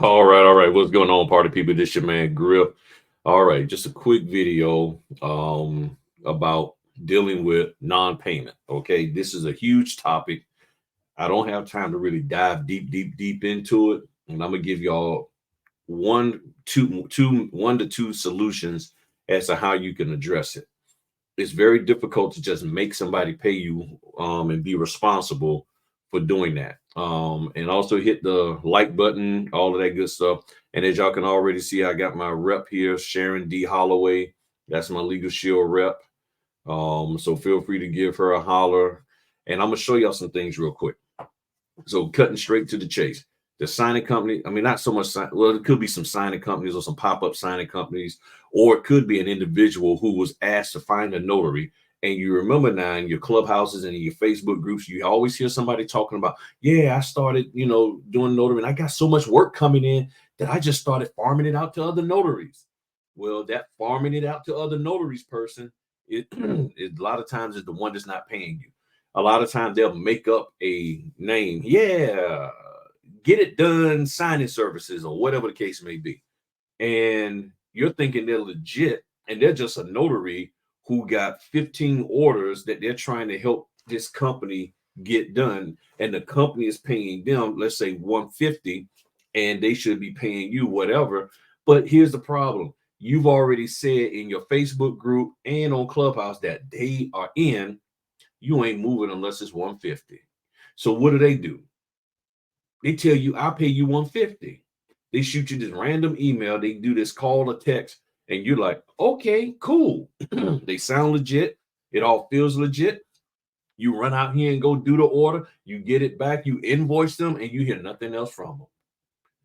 All right. What's going on, party people? This your man Griff. All right, just a quick video about dealing with non-payment. Okay, this is a huge topic. I don't have time to really dive deep into it, and I'm gonna give y'all one to two solutions as to how you can address it. It's very difficult to just make somebody pay you and be responsible for doing that. And also hit the like button, all of that good stuff. And as y'all can already see, I got my rep here, Sharon D. Holloway. That's my Legal Shield rep. So feel free to give her a holler. And I'm gonna show y'all some things real quick. So cutting straight to the chase. The signing company, I mean, not so much, well, it could be some signing companies or some pop-up signing companies, or it could be an individual who was asked to find a notary. And you remember now in your clubhouses and in your Facebook groups, you always hear somebody talking about, yeah, I started, doing notary and I got so much work coming in that I just started farming it out to other notaries. Well, that farming it out to other notaries person, it a lot of times is the one that's not paying you. A lot of times they'll make up a name. Yeah, get it done signing services or whatever the case may be. And you're thinking they're legit and they're just a notary who got 15 orders that they're trying to help this company get done. And the company is paying them, let's say 150, and they should be paying you whatever. But here's the problem. You've already said in your Facebook group and on Clubhouse that they are in, you ain't moving unless it's 150. So what do? They tell you I'll pay you 150. They shoot you this random email, they do this call or text, and you're like, okay, cool. They sound legit, it all feels legit. You run out here and go do the order, you get it back, you invoice them, and you hear nothing else from them.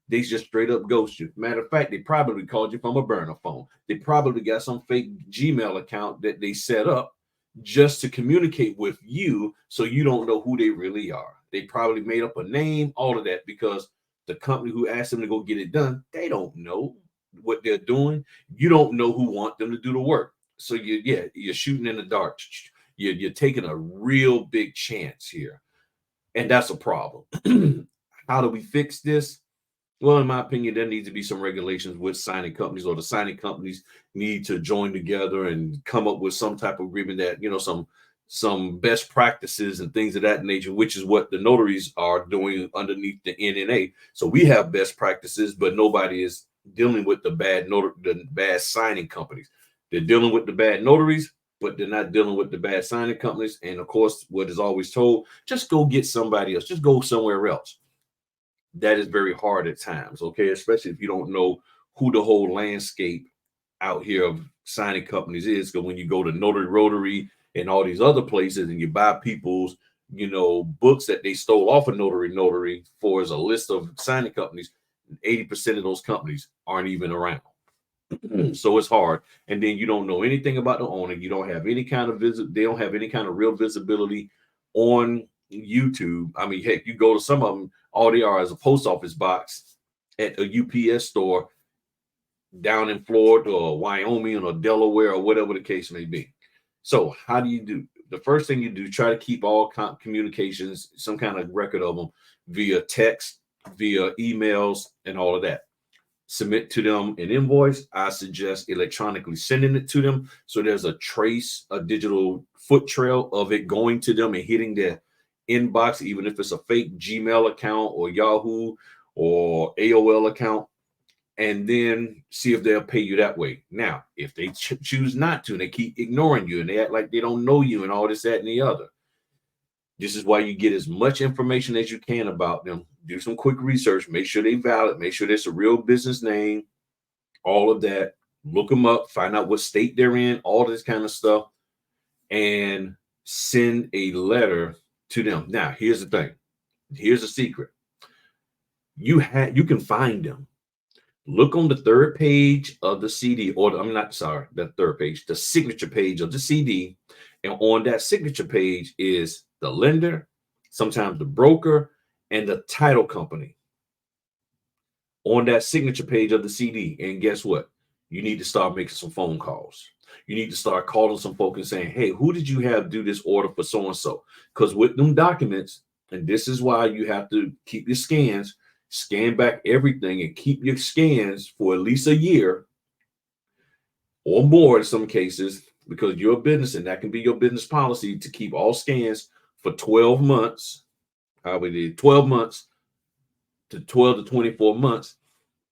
They just straight up ghost you. Matter of fact, they probably called you from a burner phone. They probably got some fake Gmail account that they set up just to communicate with you so you don't know who they really are. They probably made up a name, all of that, because the company who asked them to go get it done, they don't know what they're doing. You don't know who want them to do the work. So you're shooting in the dark. You're taking a real big chance here. And that's a problem. How do we fix this? Well, in my opinion, there needs to be some regulations with signing companies, or the signing companies need to join together and come up with some type of agreement that, some best practices and things of that nature, which is what the notaries are doing underneath the NNA. So we have best practices, but nobody is dealing with the bad signing companies. They're dealing with the bad notaries, but they're not dealing with the bad signing companies. And of course, what is always told, just go get somebody else, just go somewhere else. That is very hard at times, okay? Especially if you don't know who the whole landscape out here of signing companies is. Because when you go to Notary Rotary and all these other places and you buy people's, books that they stole off of Notary for as a list of signing companies, 80% of those companies aren't even around. So it's hard. And then you don't know anything about the owner. You don't have any kind of they don't have any kind of real visibility on YouTube. I mean, heck, you go to some of them, all they are is a post office box at a UPS store down in Florida or Wyoming or Delaware or whatever the case may be. So how do you do? The first thing you do, try to keep all communications, some kind of record of them via text, via emails, and all of that. Submit to them an invoice. I suggest electronically sending it to them so there's a trace, a digital foot trail of it going to them and hitting their inbox, even if it's a fake Gmail account or Yahoo or AOL account, and then see if they'll pay you that way. Now, if they choose not to and they keep ignoring you and they act like they don't know you and all this, that, and the other, this is why you get as much information as you can about them. Do some quick research, make sure they valid, make sure there's a real business name, all of that. Look them up, find out what state they're in, all this kind of stuff, and send a letter to them. Now, here's the thing. Here's a secret. You can find them. Look on the third page of the CD, or I'm not sorry, the third page, the signature page of the CD. And on that signature page is the lender, sometimes the broker, and the title company on that signature page of the CD. And guess what? You need to start making some phone calls. You need to start calling some folks and saying, hey, who did you have do this order for so and so? Because with them documents, and this is why you have to keep your scans, scan back everything and keep your scans for at least a year or more in some cases, because you're a business and that can be your business policy to keep all scans for 12 months. How we did 12 months to 12 to 24 months,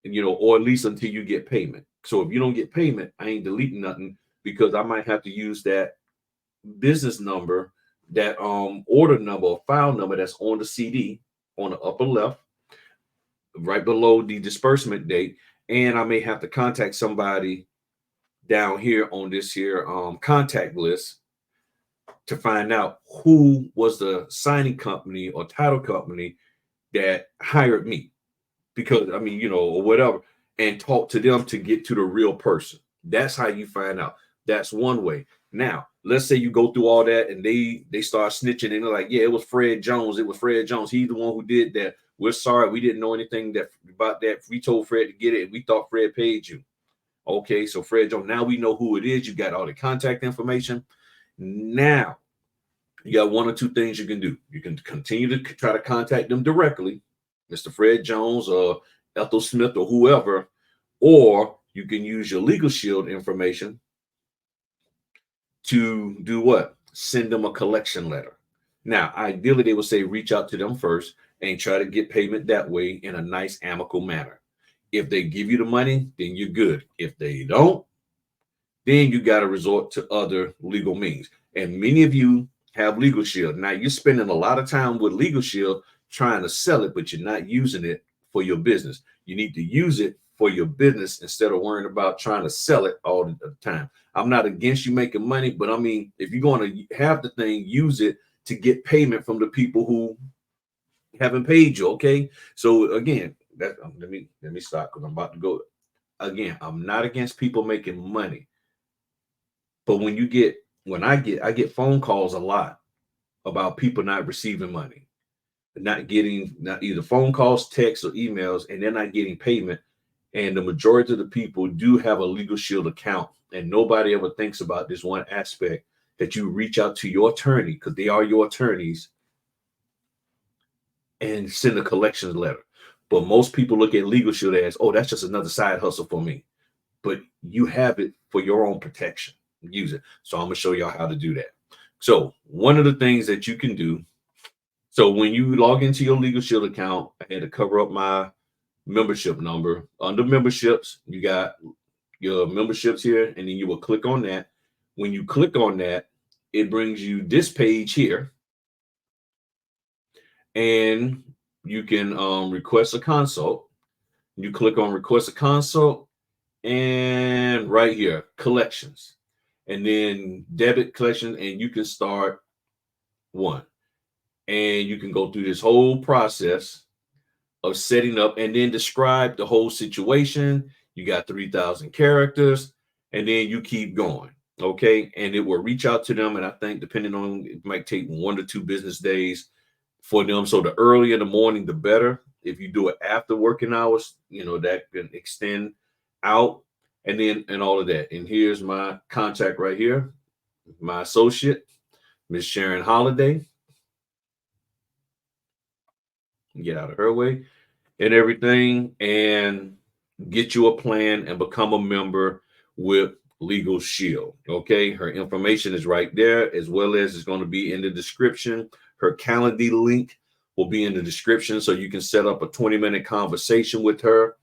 and or at least until you get payment. So if you don't get payment, I ain't deleting nothing, because I might have to use that business number, that order number or file number that's on the CD on the upper left, right below the disbursement date. And I may have to contact somebody down here on this here contact list to find out who was the signing company or title company that hired me, because I mean, or whatever, and talk to them to get to the real person. That's how you find out. That's one way. Now, let's say you go through all that and they start snitching and they're like, yeah, it was Fred Jones. It was Fred Jones. He's the one who did that. We're sorry. We didn't know anything about that. We told Fred to get it, and we thought Fred paid you. Okay, so Fred Jones, now we know who it is. You got all the contact information. Now, you got one or two things you can do. You can continue to try to contact them directly, Mr. Fred Jones or Ethel Smith or whoever, or you can use your Legal Shield information to do what? Send them a collection letter. Now, ideally, they would say reach out to them first and try to get payment that way in a nice, amicable manner. If they give you the money, then you're good. If they don't, then you got to resort to other legal means. And many of you have Legal Shield. Now, you're spending a lot of time with Legal Shield trying to sell it, but you're not using it for your business. You need to use it for your business instead of worrying about trying to sell it all the time. I'm not against you making money, but I mean, if you're going to have the thing, use it to get payment from the people who haven't paid you. Okay. So again, let me stop, because I'm about to go. Again, I'm not against people making money, but when I get phone calls a lot about people not receiving money, not either phone calls, texts, or emails, and they're not getting payment. And the majority of the people do have a Legal Shield account, and nobody ever thinks about this one aspect, that you reach out to your attorney, because they are your attorneys, and send a collections letter. But most people look at Legal Shield as, oh, that's just another side hustle for me. But you have it for your own protection. Use it. So I'm going to show y'all how to do that. So one of the things that you can do, so when you log into your Legal Shield account, I had to cover up my membership number. Under memberships, you got your memberships here, and then you will click on that. When you click on that, it brings you this page here, and you can request a consult. You click on request a consult, and right here, collections, and then debit collection, and you can start one, and you can go through this whole process of setting up and then describe the whole situation. You got 3,000 characters, and then you keep going. Okay. And it will reach out to them. And I think depending on, it might take 1 to 2 business days for them. So the earlier in the morning, the better. If you do it after working hours, that can extend out, and all of that. And here's my contact right here, my associate, Miss Sharon Holliday. Get out of her way and everything, and get you a plan and become a member with Legal Shield. Okay. Her information is right there, as well as it's going to be in the description. Her calendar link will be in the description, so you can set up a 20-minute conversation with her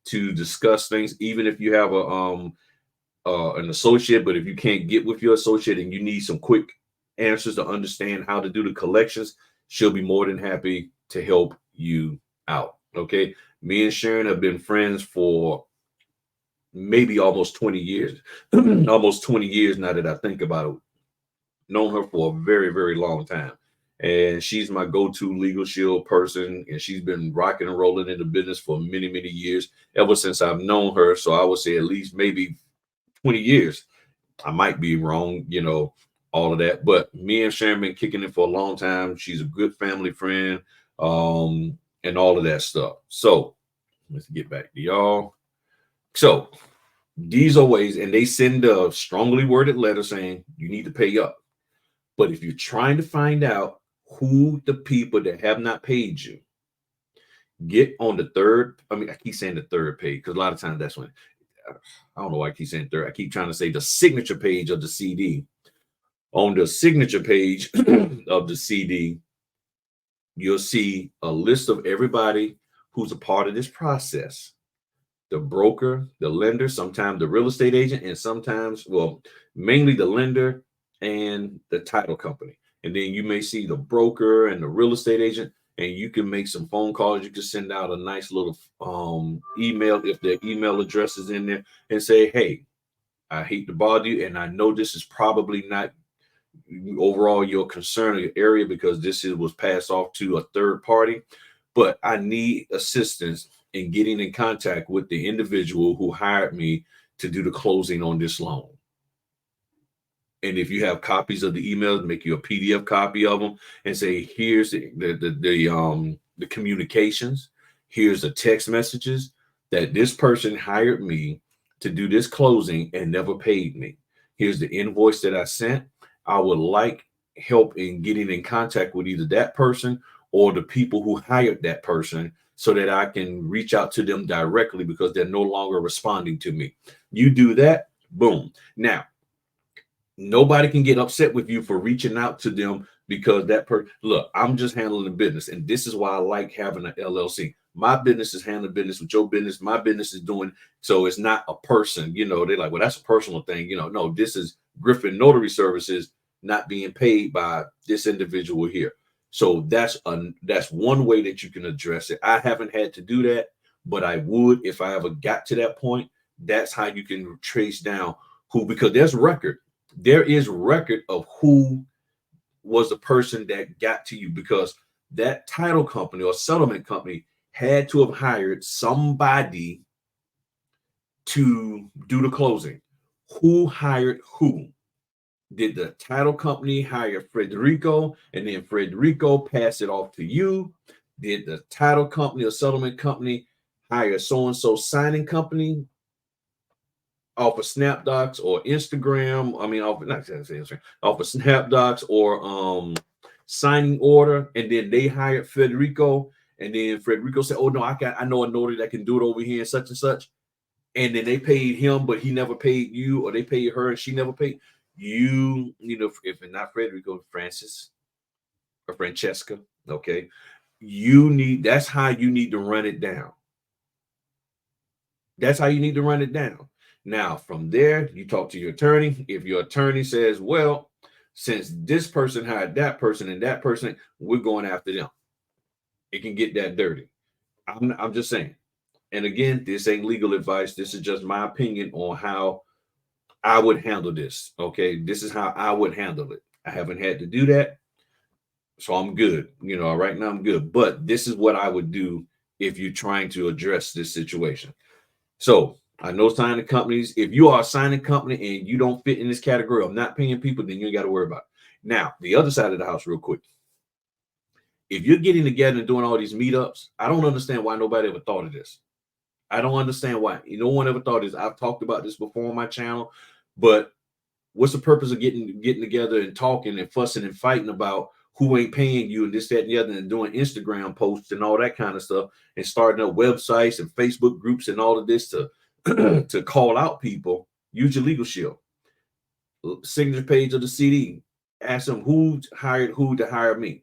to discuss things, even if you have an associate. But if you can't get with your associate and you need some quick answers to understand how to do the collections, she'll be more than happy to help you out. Okay. Me and Sharon have been friends for maybe almost 20 years. Almost 20 years now that I think about it. Known her for a very, very long time. And she's my go-to Legal Shield person. And she's been rocking and rolling in the business for many, many years, ever since I've known her. So I would say at least maybe 20 years. I might be wrong, all of that. But me and Sharon been kicking it for a long time. She's a good family friend, and all of that stuff. So let's get back to y'all. So these are ways, and they send a strongly worded letter saying you need to pay up. But if you're trying to find out who the people that have not paid you, Get on the third. I mean, I keep saying the third page because a lot of times that's when, I don't know why I keep saying third. I keep trying to say the signature page of the CD. On the signature page of the CD, you'll see a list of everybody who's a part of this process. The broker, the lender, sometimes the real estate agent, and sometimes, well, mainly the lender and the title company. And then you may see the broker and the real estate agent, and you can make some phone calls. You can send out a nice little email if their email address is in there and say, hey, I hate to bother you, and I know this is probably not overall your concern or your area because was passed off to a third party, but I need assistance in getting in contact with the individual who hired me to do the closing on this loan. And if you have copies of the emails, make you a PDF copy of them and say, here's the communications, here's the text messages that this person hired me to do this closing and never paid me. Here's the invoice that I sent. I would like help in getting in contact with either that person or the people who hired that person so that I can reach out to them directly because they're no longer responding to me. You do that, boom. Now, nobody can get upset with you for reaching out to them because that person, look, I'm just handling the business. And this is why I like having an LLC. My business is handling business with your business. My business is doing, so it's not a person, they're like, well, that's a personal thing. No, this is Griff Notary Services not being paid by this individual here. So that's one way that you can address it. I haven't had to do that, but I would if I ever got to that point. That's how you can trace down who, because there is record of who was the person that got to you, because that title company or settlement company had to have hired somebody to do the closing. Who hired who? Did the title company hire Frederico and then Frederico pass it off to you? Did the title company or settlement company hire so-and-so signing company off of SnapDocs or Instagram? I mean, off of SnapDocs or signing order, and then they hired Federico, and then Federico said, "Oh no, I know a notary that can do it over here and such," and then they paid him, but he never paid you, or they paid her and she never paid you. If it's not Federico, Francis or Francesca, okay, that's how you need to run it down. That's how you need to run it down. Now, from there, you talk to your attorney. If your attorney says, well, since this person hired that person and that person, we're going after them, it can get that dirty. I'm just saying. And again, this ain't legal advice. This is just my opinion on how I would handle this. Okay. This is how I would handle it. I haven't had to do that. So I'm good. Right now I'm good. But this is what I would do if you're trying to address this situation. So I know signing companies, if you are a signing company and you don't fit in this category of not paying people, then you ain't got to worry about it. Now, the other side of the house, real quick. If you're getting together and doing all these meetups, I don't understand why nobody ever thought of this. I don't understand why. No one ever thought of this. I've talked about this before on my channel, but what's the purpose of getting together and talking and fussing and fighting about who ain't paying you and this, that, and the other, and doing Instagram posts and all that kind of stuff, and starting up websites and Facebook groups and all of this to to call out people? Use your legal shield. Signature page of the CD. Ask them who hired who to hire me.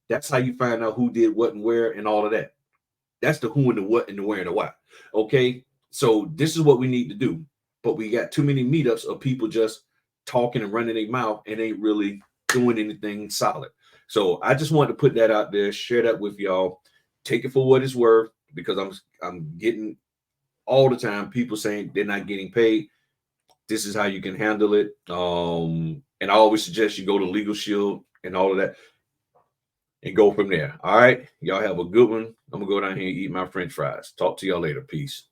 That's how you find out who did what and where and all of that. That's the who and the what and the where and the why. Okay, so this is what we need to do. But we got too many meetups of people just talking and running their mouth and ain't really doing anything solid. So I just wanted to put that out there, share that with y'all. Take it for what it's worth, because I'm getting all the time people saying they're not getting paid. This is how you can handle it. And I always suggest you go to Legal Shield and all of that and go from there. All right, y'all have a good one. I'm gonna go down here and eat my French fries. Talk to y'all later. Peace.